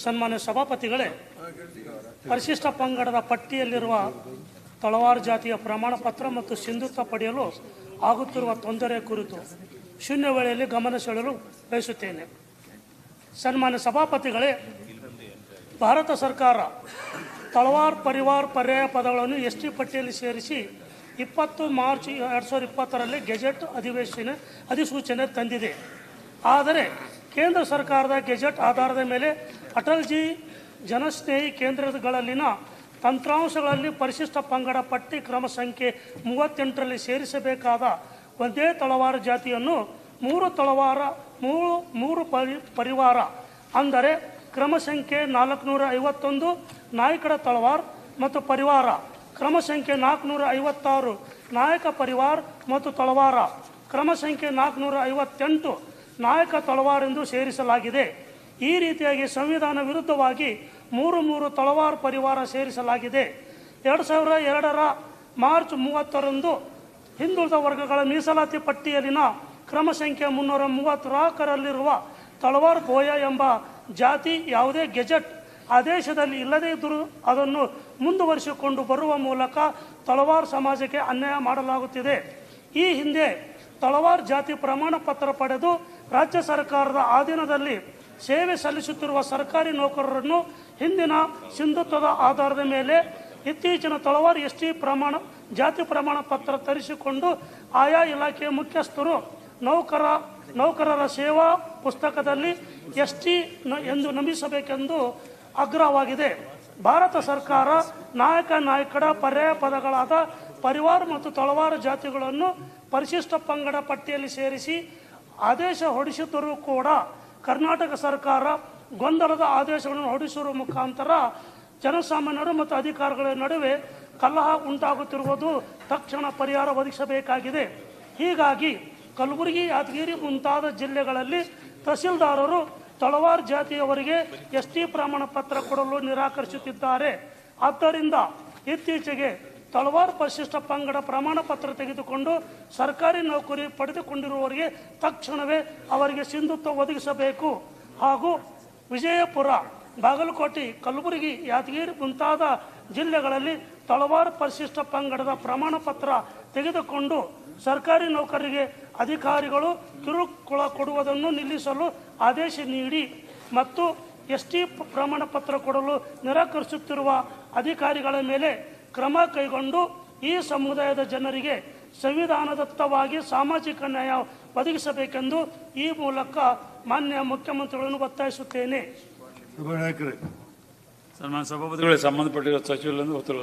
ಸನ್ಮಾನ್ಯ ಸಭಾಪತಿಗಳೇ, ಪರಿಶಿಷ್ಟ ಪಂಗಡದ ಪಟ್ಟಿಯಲ್ಲಿರುವ ತಳವಾರು ಜಾತಿಯ ಪ್ರಮಾಣ ಪತ್ರ ಮತ್ತು ಸಿಂಧುತ್ವ ಪಡೆಯಲು ಆಗುತ್ತಿರುವ ತೊಂದರೆ ಕುರಿತು ಶೂನ್ಯ ವೇಳೆಯಲ್ಲಿ ಗಮನ ಸೆಳೆಯಲು ಬಯಸುತ್ತೇನೆ. ಸನ್ಮಾನ್ಯ ಸಭಾಪತಿಗಳೇ, ಭಾರತ ಸರ್ಕಾರ ತಳವಾರ್ ಪರಿವಾರ್ ಪರ್ಯಾಯ ಪದಗಳನ್ನು ST ಪಟ್ಟಿಯಲ್ಲಿ ಸೇರಿಸಿ 20 ಮಾರ್ಚ್ 2020ರಲ್ಲಿ ಗೆಜೆಟ್ ಅಧಿಸೂಚನೆ ತಂದಿದೆ. ಆದರೆ ಕೇಂದ್ರ ಸರ್ಕಾರದ ಗೆಜೆಟ್ ಆಧಾರದ ಮೇಲೆ ಅಟಲ್ಜಿ ಜನಸ್ನೇಹಿ ಕೇಂದ್ರಗಳಲ್ಲಿನ ತಂತ್ರಾಂಶಗಳಲ್ಲಿ ಪರಿಶಿಷ್ಟ ಪಂಗಡ ಪಟ್ಟಿ ಕ್ರಮ ಸಂಖ್ಯೆ 38ರಲ್ಲಿ ಸೇರಿಸಬೇಕಾದ ಒಂದೇ ತಳವಾರ ಜಾತಿಯನ್ನು 3 ತಳವಾರ 3 ಪರಿವಾರ ಅಂದರೆ ಕ್ರಮ ಸಂಖ್ಯೆ 451 ನಾಯಕಡ ತಳವಾರ್ ಮತ್ತು ಪರಿವಾರ, ಕ್ರಮ ಸಂಖ್ಯೆ 456 ನಾಯಕ ಪರಿವಾರ್ ಮತ್ತು ತಳವಾರ, ಕ್ರಮ ಸಂಖ್ಯೆ 458 ನಾಯಕ ತಳವಾರ್ ಎಂದು ಸೇರಿಸಲಾಗಿದೆ. ಈ ರೀತಿಯಾಗಿ ಸಂವಿಧಾನ ವಿರುದ್ಧವಾಗಿ 3 ತಳವಾರ್ ಪರಿವಾರ ಸೇರಿಸಲಾಗಿದೆ. 2002ರ ಮಾರ್ಚ್ 30ರಂದು ಹಿಂದುಳಿದ ವರ್ಗಗಳ ಮೀಸಲಾತಿ ಪಟ್ಟಿಯಲ್ಲಿನ ಕ್ರಮ ಸಂಖ್ಯೆ 334ರಲ್ಲಿರುವ ತಳವಾರ್ ಬೋಯ ಎಂಬ ಜಾತಿ ಯಾವುದೇ ಗೆಜೆಟ್ ಆದೇಶದಲ್ಲಿ ಇಲ್ಲದೇ ಇದ್ದರೂ ಅದನ್ನು ಮುಂದುವರಿಸಿಕೊಂಡು ಬರುವ ಮೂಲಕ ತಳವಾರ್ ಸಮಾಜಕ್ಕೆ ಅನ್ಯಾಯ ಮಾಡಲಾಗುತ್ತಿದೆ. ಈ ಹಿಂದೆ ತಳವಾರ್ ಜಾತಿ ಪ್ರಮಾಣ ಪತ್ರ ಪಡೆದು ರಾಜ್ಯ ಸರ್ಕಾರದ ಅಧೀನದಲ್ಲಿ ಸೇವೆ ಸಲ್ಲಿಸುತ್ತಿರುವ ಸರ್ಕಾರಿ ನೌಕರರನ್ನು ಹಿಂದಿನ ಸಿಂಧುತ್ವದ ಆಧಾರದ ಮೇಲೆ ಇತ್ತೀಚಿನ ತಳವಾರ್ ST ಜಾತಿ ಪ್ರಮಾಣ ಪತ್ರ ತರಿಸಿಕೊಂಡು ಆಯಾ ಇಲಾಖೆಯ ಮುಖ್ಯಸ್ಥರು ನೌಕರರ ಸೇವಾ ಪುಸ್ತಕದಲ್ಲಿ ST ಎಂದು ನಮೂದಿಸಬೇಕೆಂದು ಆಗ್ರಹವಾಗಿದೆ. ಭಾರತ ಸರ್ಕಾರ ನಾಯಕಡ ಪರ್ಯಾಯ ಪದಗಳಾದ ಪರಿವಾರ ಮತ್ತು ತಳವಾರ ಜಾತಿಗಳನ್ನು ಪರಿಶಿಷ್ಟ ಪಂಗಡ ಪಟ್ಟಿಯಲ್ಲಿ ಸೇರಿಸಿ ಆದೇಶ ಹೊರಡಿಸಿದ್ದರೂ ಕೂಡ ಕರ್ನಾಟಕ ಸರ್ಕಾರ ಗೊಂದಲದ ಆದೇಶಗಳನ್ನು ಹೊರಡಿಸುವ ಮುಖಾಂತರ ಜನಸಾಮಾನ್ಯರು ಮತ್ತು ಅಧಿಕಾರಿಗಳ ನಡುವೆ ಕಲಹ ಉಂಟಾಗುತ್ತಿರುವುದು ತಕ್ಷಣ ಪರಿಹಾರ ಒದಗಿಸಬೇಕಾಗಿದೆ. ಹೀಗಾಗಿ ಕಲಬುರಗಿ, ಯಾದಗಿರಿ ಮುಂತಾದ ಜಿಲ್ಲೆಗಳಲ್ಲಿ ತಹಸೀಲ್ದಾರರು ತಳವಾರ್ ಜಾತಿಯವರಿಗೆ ST ಪ್ರಮಾಣ ಪತ್ರ ಕೊಡಲು ನಿರಾಕರಿಸುತ್ತಿದ್ದಾರೆ. ಆದ್ದರಿಂದ ಇತ್ತೀಚೆಗೆ ತಳವಾರ್ ಪರಿಶಿಷ್ಟ ಪಂಗಡ ಪ್ರಮಾಣ ಪತ್ರ ತೆಗೆದುಕೊಂಡು ಸರ್ಕಾರಿ ನೌಕರಿ ಪಡೆದುಕೊಂಡಿರುವವರಿಗೆ ತಕ್ಷಣವೇ ಅವರಿಗೆ ಸಿಂಧುತ್ವ ಒದಗಿಸಬೇಕು. ಹಾಗೂ ವಿಜಯಪುರ, ಬಾಗಲಕೋಟೆ, ಕಲಬುರಗಿ, ಯಾದಗಿರಿ ಮುಂತಾದ ಜಿಲ್ಲೆಗಳಲ್ಲಿ ತಳವಾರ್ ಪರಿಶಿಷ್ಟ ಪಂಗಡದ ಪ್ರಮಾಣ ಪತ್ರ ತೆಗೆದುಕೊಂಡು ಸರ್ಕಾರಿ ನೌಕರರಿಗೆ ಅಧಿಕಾರಿಗಳು ಕಿರುಕುಳ ಕೊಡುವುದನ್ನು ನಿಲ್ಲಿಸಲು ಆದೇಶ ನೀಡಿ ಮತ್ತು ST ಪ್ರಮಾಣ ಪತ್ರ ಕೊಡಲು ನಿರಾಕರಿಸುತ್ತಿರುವ ಅಧಿಕಾರಿಗಳ ಮೇಲೆ ಕ್ರಮ ಕೈಗೊಂಡು ಈ ಸಮುದಾಯದ ಜನರಿಗೆ ಸಂವಿಧಾನದತ್ತವಾಗಿ ಸಾಮಾಜಿಕ ನ್ಯಾಯ ಒದಗಿಸಬೇಕೆಂದು ಈ ಮೂಲಕ ಮಾನ್ಯ ಮುಖ್ಯಮಂತ್ರಿಗಳನ್ನು ಒತ್ತಾಯಿಸುತ್ತೇನೆ. ಸನ್ಮಾನ್ಯ ಸಭಾಪತಿಗಳೇ, ಸಂಬಂಧಪಟ್ಟಿರುವ ಸಚಿವರನ್ನು ಉತ್ತರ